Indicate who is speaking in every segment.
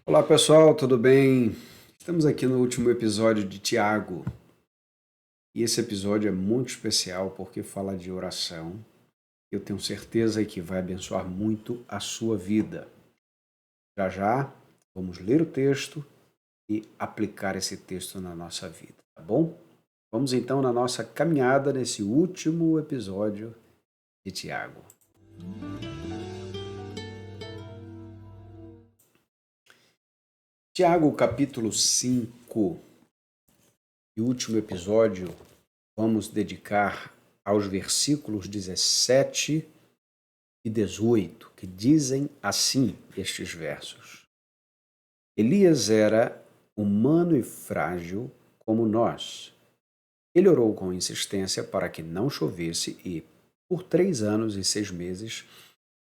Speaker 1: Olá pessoal, tudo bem? Estamos aqui no último episódio de Tiago e esse episódio é muito especial porque fala de oração. Eu tenho certeza que vai abençoar muito a sua vida. Já já vamos ler o texto e aplicar esse texto na nossa vida, tá bom? Vamos então na nossa caminhada nesse último episódio de Tiago. Tiago capítulo 5 e último episódio, vamos dedicar aos versículos 17 e 18, que dizem assim estes versos. Elias era humano e frágil como nós. Ele orou com insistência para que não chovesse e, por 3 anos e 6 meses,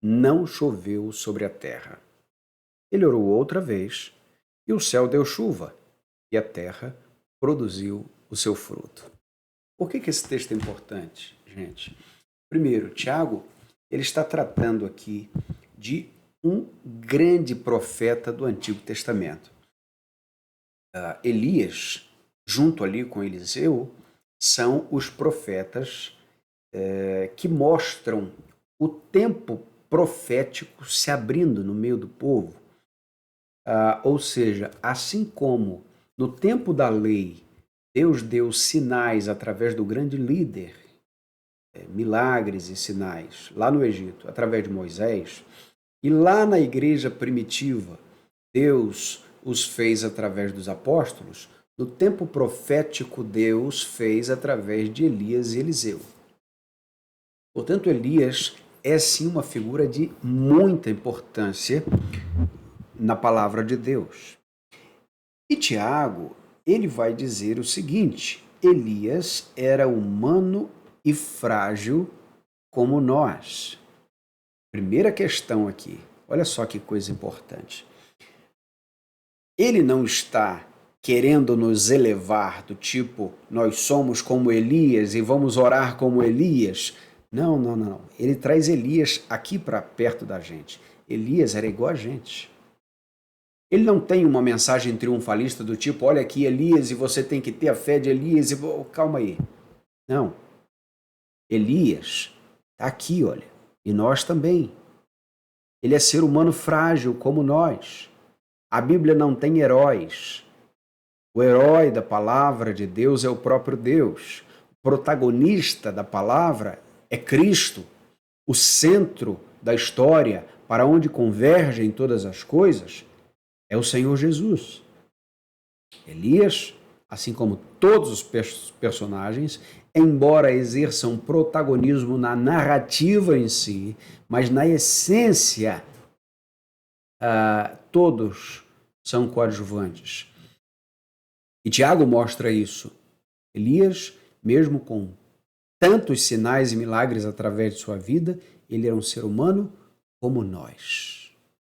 Speaker 1: não choveu sobre a terra. Ele orou outra vez e o céu deu chuva e a terra produziu o seu fruto. Por que esse texto é importante, gente? Primeiro, Tiago, ele está tratando aqui de um grande profeta do Antigo Testamento. Elias, junto ali com Eliseu, são os profetas que mostram o tempo profético se abrindo no meio do povo. Ou seja, assim como no tempo da lei, Deus deu sinais através do grande líder, milagres e sinais, lá no Egito, através de Moisés, e lá na igreja primitiva, Deus os fez através dos apóstolos, no tempo profético, Deus fez através de Elias e Eliseu. Portanto, Elias é sim uma figura de muita importância na palavra de Deus. E Tiago, ele vai dizer o seguinte: Elias era humano e frágil como nós. Primeira questão aqui, olha só que coisa importante. Ele não está querendo nos elevar do tipo, nós somos como Elias e vamos orar como Elias. Não, não, não. Ele traz Elias aqui para perto da gente. Elias era igual a gente. Ele não tem uma mensagem triunfalista do tipo, olha aqui Elias e você tem que ter a fé de Elias. Calma aí. Não. Elias está aqui, olha. E nós também. Ele é ser humano frágil como nós. A Bíblia não tem heróis. O herói da palavra de Deus é o próprio Deus. O protagonista da palavra é Cristo. O centro da história, para onde convergem todas as coisas, é o Senhor Jesus. Elias, assim como todos os personagens, embora exerçam protagonismo na narrativa em si, mas na essência, todos são coadjuvantes. E Tiago mostra isso. Elias, mesmo com tantos sinais e milagres através de sua vida, ele era um ser humano como nós.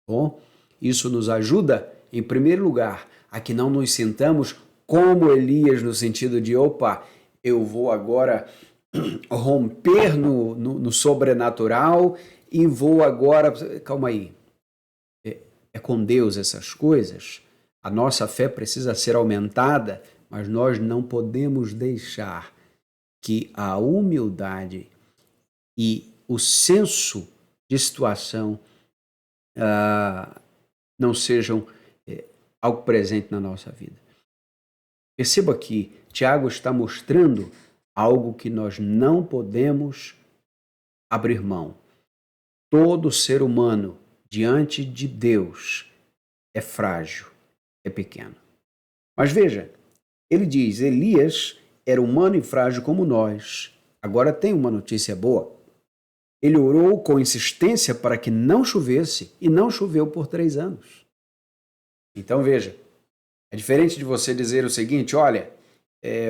Speaker 1: Bom, isso nos ajuda, em primeiro lugar, a que não nos sintamos como Elias, no sentido de, opa, eu vou agora romper no sobrenatural e vou agora... Calma aí. É com Deus essas coisas. A nossa fé precisa ser aumentada, mas nós não podemos deixar que a humildade e o senso de situação não sejam algo presente na nossa vida. Perceba que Tiago está mostrando algo que nós não podemos abrir mão. Todo ser humano diante de Deus é frágil, é pequeno. Mas veja, ele diz, Elias era humano e frágil como nós. Agora tem uma notícia boa. Ele orou com insistência para que não chovesse e não choveu por 3 anos. Então veja, é diferente de você dizer o seguinte, olha,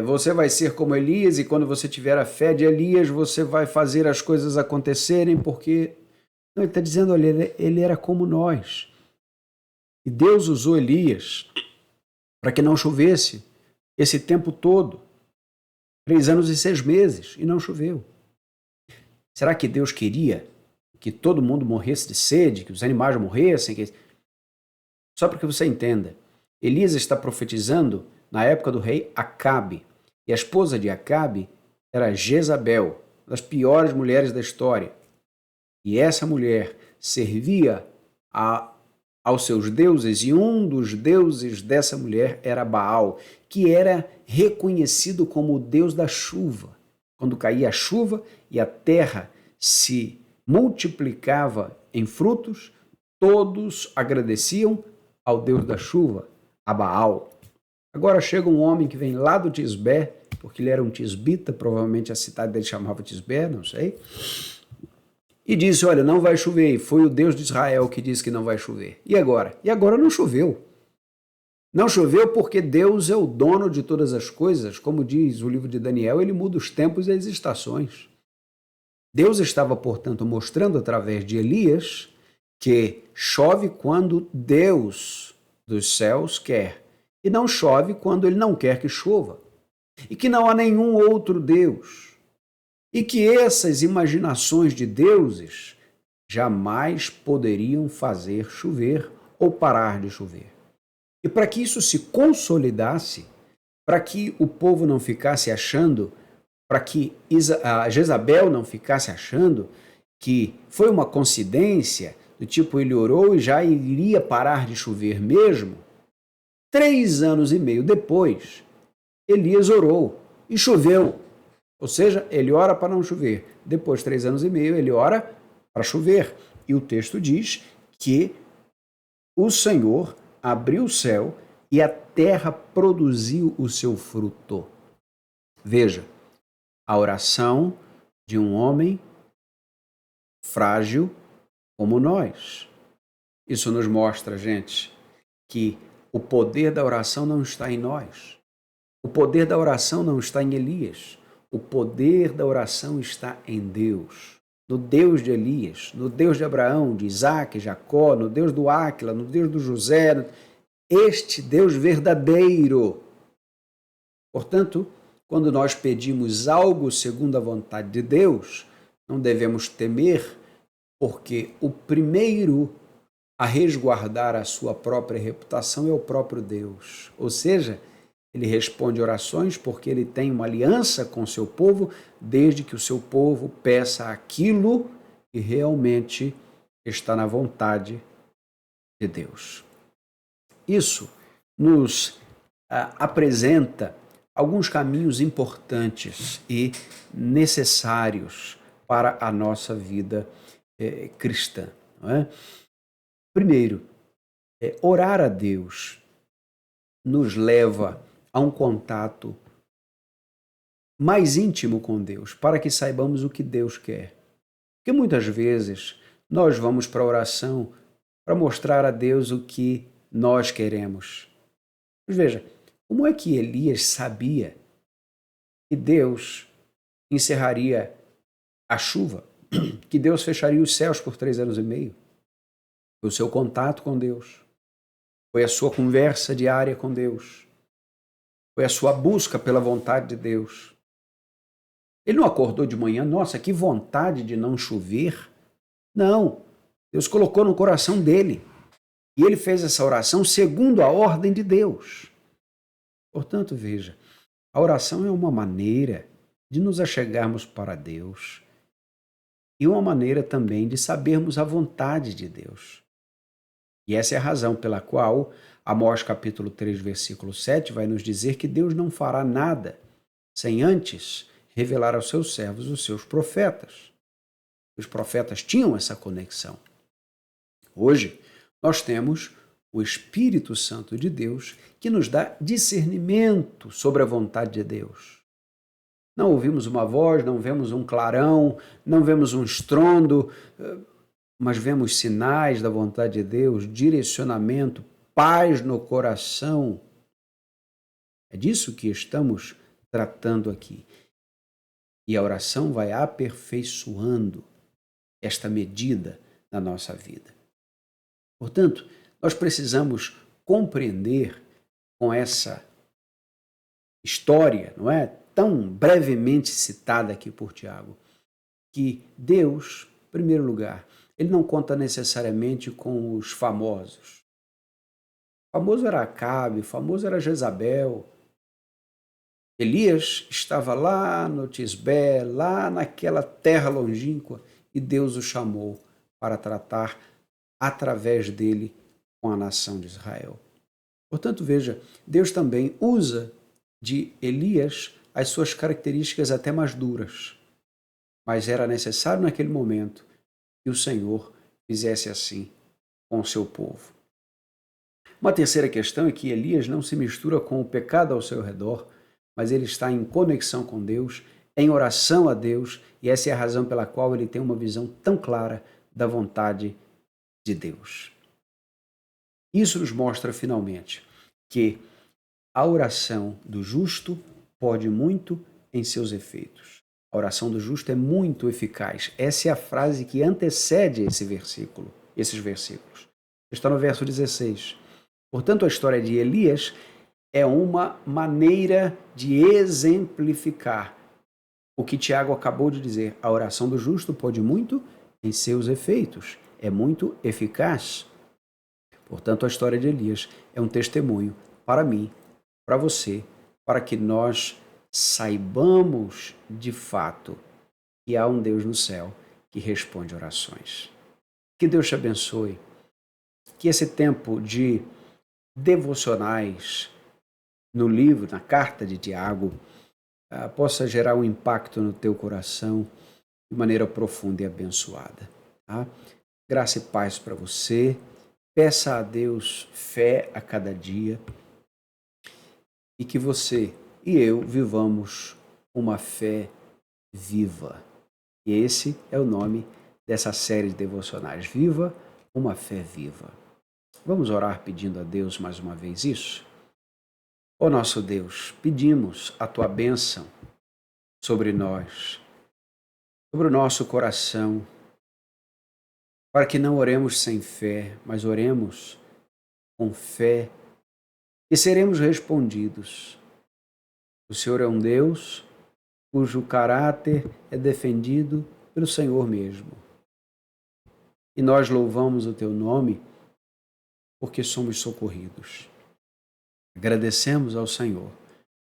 Speaker 1: você vai ser como Elias e quando você tiver a fé de Elias, você vai fazer as coisas acontecerem porque... Não, ele está dizendo, olha, ele era como nós. E Deus usou Elias para que não chovesse esse tempo todo. 3 anos e 6 meses, e não choveu. Será que Deus queria que todo mundo morresse de sede, que os animais morressem? Só para que você entenda, Elias está profetizando na época do rei Acabe. E a esposa de Acabe era Jezabel, uma das piores mulheres da história. E essa mulher servia aos seus deuses, e um dos deuses dessa mulher era Baal, que era reconhecido como o deus da chuva. Quando caía a chuva e a terra se multiplicava em frutos, todos agradeciam ao deus da chuva, a Baal. Agora chega um homem que vem lá do Tisbé, porque ele era um tisbita, provavelmente a cidade dele chamava Tisbé, não sei, e disse, olha, não vai chover. E foi o Deus de Israel que disse que não vai chover. E agora? E agora não choveu. Não choveu porque Deus é o dono de todas as coisas. Como diz o livro de Daniel, ele muda os tempos e as estações. Deus estava, portanto, mostrando através de Elias que chove quando Deus dos céus quer. E não chove quando ele não quer que chova. E que não há nenhum outro Deus. E que essas imaginações de deuses jamais poderiam fazer chover ou parar de chover. E para que isso se consolidasse, para que o povo não ficasse achando, para que Jezabel não ficasse achando que foi uma coincidência, do tipo ele orou e já iria parar de chover mesmo, 3 anos e meio depois, Elias orou e choveu. Ou seja, ele ora para não chover. Depois de 3 anos e meio, ele ora para chover. E o texto diz que o Senhor abriu o céu e a terra produziu o seu fruto. Veja, a oração de um homem frágil como nós. Isso nos mostra, gente, que o poder da oração não está em nós. O poder da oração não está em Elias. O poder da oração está em Deus. No Deus de Elias, no Deus de Abraão, de Isaac, Jacó, no Deus do Áquila, no Deus do José, este Deus verdadeiro. Portanto, quando nós pedimos algo segundo a vontade de Deus, não devemos temer, porque o primeiro a resguardar a sua própria reputação é o próprio Deus. Ou seja, ele responde orações porque ele tem uma aliança com o seu povo, desde que o seu povo peça aquilo que realmente está na vontade de Deus. Isso nos apresenta alguns caminhos importantes e necessários para a nossa vida cristã. Não é? Primeiro, orar a Deus nos leva a um contato mais íntimo com Deus, para que saibamos o que Deus quer. Porque muitas vezes nós vamos para a oração para mostrar a Deus o que nós queremos. Mas veja, como é que Elias sabia que Deus encerraria a chuva, que Deus fecharia os céus por 3 anos e meio? Foi o seu contato com Deus, foi a sua conversa diária com Deus, foi a sua busca pela vontade de Deus. Ele não acordou de manhã, nossa, que vontade de não chover. Não, Deus colocou no coração dele. E ele fez essa oração segundo a ordem de Deus. Portanto, veja, a oração é uma maneira de nos achegarmos para Deus e uma maneira também de sabermos a vontade de Deus. E essa é a razão pela qual Amós capítulo 3, versículo 7 vai nos dizer que Deus não fará nada sem antes revelar aos seus servos os seus profetas. Os profetas tinham essa conexão. Hoje, nós temos o Espírito Santo de Deus que nos dá discernimento sobre a vontade de Deus. Não ouvimos uma voz, não vemos um clarão, não vemos um estrondo, mas vemos sinais da vontade de Deus, direcionamento, paz no coração. É disso que estamos tratando aqui. E a oração vai aperfeiçoando esta medida na nossa vida. Portanto, nós precisamos compreender com essa história, não é? Tão brevemente citada aqui por Tiago, que Deus, em primeiro lugar, ele não conta necessariamente com os famosos. famoso era Acabe, famoso era Jezabel. Elias estava lá no Tisbé, lá naquela terra longínqua, e Deus o chamou para tratar através dele com a nação de Israel. Portanto, veja, Deus também usa de Elias as suas características até mais duras, mas era necessário naquele momento que o Senhor fizesse assim com o seu povo. Uma terceira questão é que Elias não se mistura com o pecado ao seu redor, mas ele está em conexão com Deus, em oração a Deus, e essa é a razão pela qual ele tem uma visão tão clara da vontade de Deus. Isso nos mostra finalmente que a oração do justo pode muito em seus efeitos. A oração do justo é muito eficaz. Essa é a frase que antecede esses versículos. Está no verso 16. Portanto, a história de Elias é uma maneira de exemplificar o que Tiago acabou de dizer. A oração do justo pode muito em seus efeitos. É muito eficaz. Portanto, a história de Elias é um testemunho para mim, para você, para que nós saibamos de fato que há um Deus no céu que responde orações. Que Deus te abençoe. Que esse tempo de devocionais no livro, na carta de Tiago, possa gerar um impacto no teu coração de maneira profunda e abençoada. Tá? Graça e paz para você. Peça a Deus fé a cada dia e que você e eu vivamos uma fé viva. E esse é o nome dessa série de devocionais. Viva uma fé viva. Vamos orar pedindo a Deus mais uma vez isso? Ó nosso Deus, pedimos a tua bênção sobre nós, sobre o nosso coração, para que não oremos sem fé, mas oremos com fé e seremos respondidos. O Senhor é um Deus cujo caráter é defendido pelo Senhor mesmo. E nós louvamos o teu nome porque somos socorridos. Agradecemos ao Senhor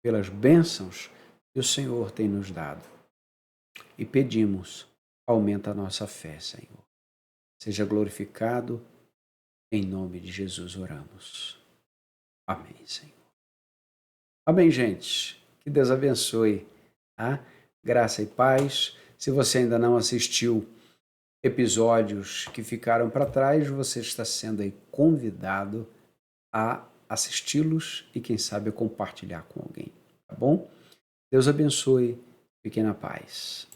Speaker 1: pelas bênçãos que o Senhor tem nos dado e pedimos, aumenta a nossa fé, Senhor. Seja glorificado, em nome de Jesus oramos. Amém, Senhor. Amém, gente. Que Deus abençoe. Tá? Graça e paz. Se você ainda não assistiu episódios que ficaram para trás, você está sendo aí convidado a assisti-los e, quem sabe, a compartilhar com alguém. Tá bom? Deus abençoe. Fiquem na paz.